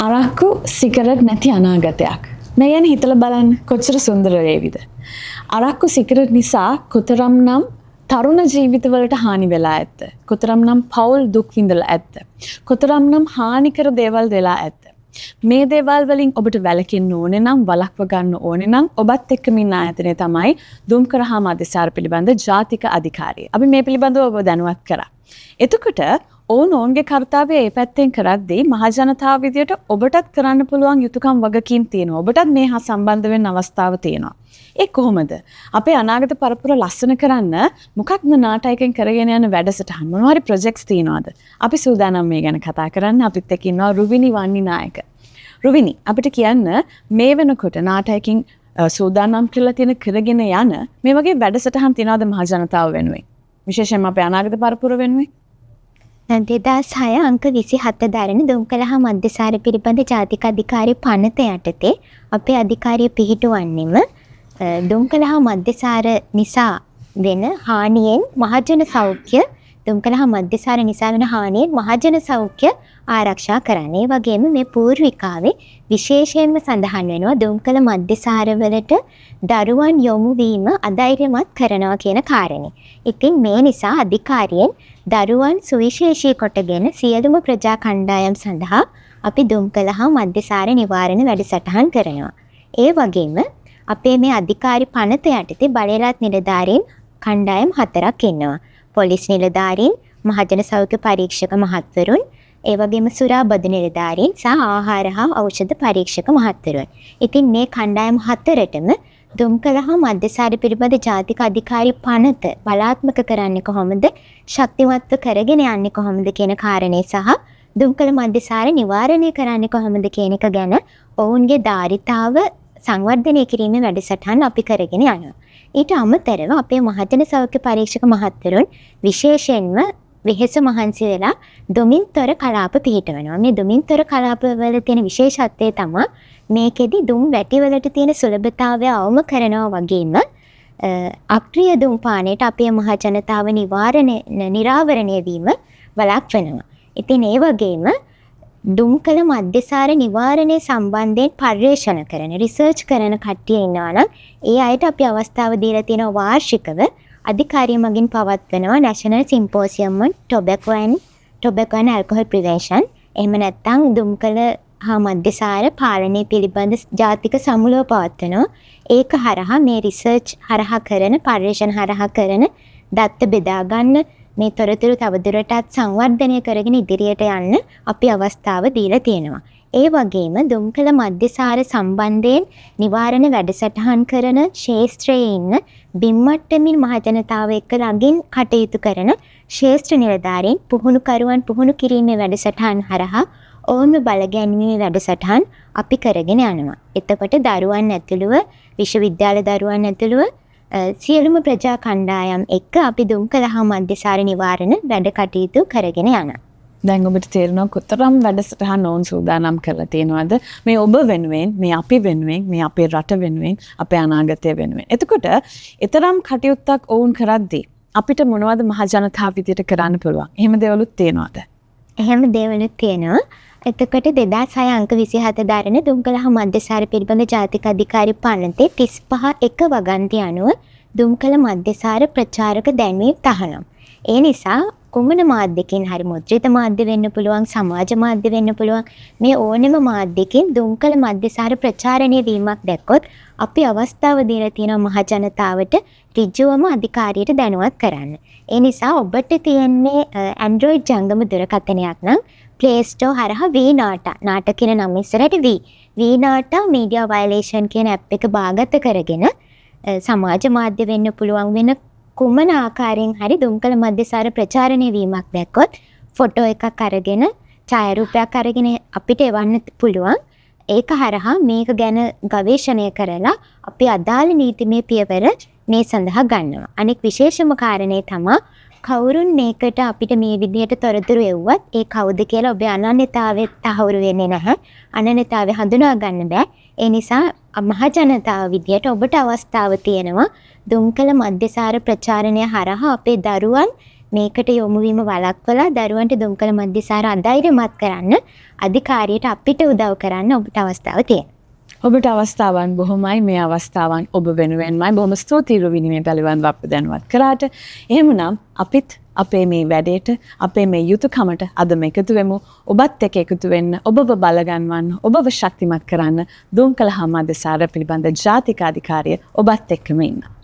අරක්කු cigarette නැති අනාගතයක්. මේ ගැන හිතලා බලන්න කොච්චර සුන්දර වේවිද. අරක්කු සිගරට් නිසා කොතරම්නම් තරුණ ජීවිතවලට හානි වෙලා ඇත්ද? කොතරම්නම් පෞල් දුක් විඳලා ඇත්ද? කොතරම්නම් හානිකර දේවල් වෙලා ඇත්ද? මේ දේවල් වලින් ඔබට වැළකෙන්න ඕනේ නම් වළක්ව ගන්න ඕනේ නම් ඔබත් එක්කම ඉන්න ආයතනය තමයි දුම්කර හා මධ්‍යස්ථාර පිළිබඳ ජාතික අධිකාරිය. අපි මේ පිළිබඳව ඔබ දැනුවත් කරා. එතකොට ඔවුන්ගේ කාර්යය ඒ පැත්තෙන් කරද්දී මහජනතාව විදියට ඔබටත් කරන්න පුළුවන් යුතුයකම් වගකීම් තියෙනවා. ඔබටත් මේ හා සම්බන්ධ වෙන්න අවස්ථාව තියෙනවා. ඒ කොහොමද? අපේ අනාගත පරපුර ලස්සන කරන්න මොකක්ද නාටකයෙන් කරගෙන යන වැඩසටහන් මොනවා හරි ප්‍රොජෙක්ට්ස් තියෙනවද? අපි සූදානම් මේ ගැන කතා කරන්න. අපිත් එක්ක ඉන්නවා රුවිනි වන්නිනායක. රුවිනි, අපිට කියන්න මේ වෙනකොට නාටකයෙන් සූදානම් කියලා තියෙන කරගෙන යන මේ වගේ වැඩසටහන් තියනවාද මහජනතාව වෙනුවෙන්? විශේෂයෙන්ම අපේ අනාගත පරපුර වෙනුවෙන්? 2006 අංක 27 දරන දුම්කලහ මධ්‍යසාර පිළිබඳ ජාතික අධිකාරිය පනත යටතේ අපේ අධිකාරිය පිහිටුවන්නෙම දුම්කලහ මධ්‍යසාර නිසා වෙන හානියෙන් මහජන සෞඛ්‍ය දුම්කලහ මධ්‍යසාර නිසා වෙන හානියෙන් මහජන සෞඛ්‍ය ආරක්ෂා කරන්න. ඒ වගේම මේ පූර්විකාවේ විශේෂයෙන්ම සඳහන් වෙනවා දුම්කල මධ්‍යසාරවලට දරුවන් යොමු වීම අධෛර්යමත් කරනවා කියන කාරණේ. ඉතින් මේ නිසා අධිකාරියෙන් දරුවන් සුවිශේෂී කොටගෙන සියලුම ප්‍රජා කණ්ඩායම් සඳහා අපි දුම්කලහ මධ්‍යසාර නිවාරණ වැඩසටහන් කරනවා. ඒ වගේම අපේ මේ අධිකාරි පනත යටතේ බලයලත් නිලධාරීන් කණ්ඩායම් 4ක් ඉන්නවා. පොලිස් නිලධාරීන්, මහජන සෞඛ්‍ය පරීක්ෂක මහත්වරුන්, ඒ වගේම සුරාබදු නිලධාරීන් සහ ආහාර හා ඖෂධ පරීක්ෂක මහත්වරුන්. ඉතින් මේ කණ්ඩායම් 4ටම දුම්කලහ මධ්‍යසාර පිළිබඳ ජාතික අධිකාරි පනත බලාත්මක කරන්නේ කොහොමද, ශක්තිමත්ව කරගෙන යන්නේ කොහොමද කියන කාරණේ සහ දුම්කල මධ්‍යසාර නිවාරණය කරන්නේ කොහොමද කියන එක ගැන ඔවුන්ගේ ධාරිතාව සංවර්ධනය කිරීමේ වැඩසටහන් අපි කරගෙන යනවා. ඊට අමතරව අපේ මහජන සෞඛ්‍ය පරීක්ෂක මහත්වරුන් විශේෂයෙන්ම වෙහෙස මහන්සි වෙලා දුමින්තොර කලාප පිහිටවනවා. මේ දුමින්තොර කලාපවල තියෙන විශේෂත්වය තමයි මේකෙදි දුම් වැටිවලට තියෙන සුලභතාවය අවම කරනවා වගේම අක්‍රිය දුම් පානයට අපේ මහජනතාව නිරාවරණය වීම වළක්වනවා. ඉතින් ඒ වගේම දුම්කල මධ්‍යසාර නිවාරණය සම්බන්ධයෙන් පර්යේෂණ කරන රිසර්ච් කරන කට්ටිය ඉන්නවා නම් ඒ අයට අපි අවස්ථාව දීලා තියෙනවා වාර්ෂිකව අධිකාරිය මගින් පවත්වනවා National Symposium on Tobacco and Alcohol Prevention. එහෙම නැත්නම් දුම්කල හා මධ්‍යසාර පාලනය පිළිබඳ ජාතික සමුළුව පවත්වනවා. ඒක හරහා මේ රිසර්ච් හරහා කරන පර්යේෂණ හරහා කරන දත්ත බෙදා ගන්න මේ තොරතුරු තවදුරටත් සංවර්ධනය කරගෙන ඉදිරියට යන්න අපි අවස්ථාව දීලා තියෙනවා. ඒ වගේම දුම්කල මධ්‍යසාර සම්බන්ධයෙන් නිවාරණ වැඩසටහන් කරන ශාස්ත්‍රයේ ඉන්න බිම්මට්ටමින් මහජනතාව එක්ක ළඟින් කටයුතු කරන ශාස්ත්‍ර නිලධාරීන් පුහුණුකරුවන් පුහුණු කිරීමේ වැඩසටහන් හරහා ඔවුන්ව බලගැන්වීමේ වැඩසටහන් අපි කරගෙන යනවා. එතකොට දරුවන් ඇතුළුව විශ්වවිද්‍යාල දරුවන් ඇතුළුව සියලුම ප්‍රජා කණ්ඩායම් එක්ක අපි දුම්කලහ මධ්‍යසාර නිවාරණ වැඩ කටයුතු කරගෙන යනවා. දැන් ඔබට තේරෙනවා කොතරම් වැඩසටහන් ඕන් සූදානම් කරලා තියෙනවද මේ ඔබ වෙනුවෙන්, මේ අපි වෙනුවෙන්, මේ අපේ රට වෙනුවෙන්, අපේ අනාගතය වෙනුවෙන්. එතකොට ඊතරම් කටයුත්තක් ඔවුන් කරද්දී අපිට මොනවද මහජනතාව විදියට කරන්න පුළුවන්? එහෙම දේවලුත් තියෙනවද? එහෙම දේවලුත් තියෙනවා. එතකොට 2006 අංක 27 දරන දුම්කලහ මධ්‍යසාර පිළිබඳ ජාතික අධිකාරි පනතේ 35 වගන්ති අනුව දුම්කල මධ්‍යසාර ප්‍රචාරක දැන්වීම් තහනම්. ඒ නිසා කුමන මාධ්‍යකින් හරි මුද්‍රිත මාධ්‍ය වෙන්න පුළුවන්, සමාජ මාධ්‍ය වෙන්න පුළුවන්, මේ ඕනෙම මාධ්‍යකින් දුම්කල මධ්‍යසාර ප්‍රචාරණය වීමක් දැක්කොත් අපි අවස්ථාව දීලා තියෙනවා මහජනතාවට ඍජුවම අධිකාරියට දැනුවත් කරන්න. ඒ නිසා ඔබට තියෙන්නේ Android ජංගම දුරකථනයක් නම් Play Store හරහා නාට කියන නම ඉස්සරහට නාට media violation කියන app එක බාගත කරගෙන සමාජ මාධ්‍ය වෙන්න පුළුවන් වෙන කුමන ආකාරයෙන් හරි දුම්කල මධ්‍යසාර ප්‍රචාරණය වීමක් දැක්කොත් ෆොටෝ එකක් අරගෙන ඡායාරූපයක් අරගෙන අපිට එවන්න පුළුවන්. ඒක හරහා මේක ගැන ගවේෂණය කරලා අපි අදාළ නීතිමය පියවර මේ සඳහා ගන්නවා. අනෙක් විශේෂම කාරණේ තමයි කවුරුන් මේකට අපිට මේ විදිහට තොරතුරු එව්වත් ඒ කවුද කියලා ඔබේ අනන්‍යතාවය තහවුරු වෙන්නේ නැහැ. අනන්‍යතාවය හඳුනා ගන්න බෑ. ඒ නිසා මහජනතාව විදියට ඔබට අවස්ථාව තියෙනවා දුම්කල මධ්‍යසාර ප්‍රචාරණය හරහා අපේ දරුවන් මේකට යොමු වීම වළක්වලා දරුවන්ට දුම්කල මධ්‍යසාර අධෛර්යමත් කරන්න අධිකාරියට අපිට උදව් කරන්න ඔබට අවස්ථාව තියෙනවා. ඔබට අවස්ථාවන් බොහොමයි. මේ අවස්ථාවන් ඔබ වෙනුවෙන්මයි. බොහොම ස්තුතියි රුවිනි පිළිබඳව අප දැනුවත් කරාට. එහෙමනම් අපිත් අපේ මේ වැඩේට අපේ මේ යුතුයකමට අදම එකතු වෙමු. ඔබත් එක්ක එකතු වෙන්න, ඔබව බලගන්වන්න, ඔබව ශක්තිමත් කරන්න දුම්කල මධ්‍යසාර පිළිබඳ ජාතික අධිකාරිය ඔබත් එක්කම ඉන්න.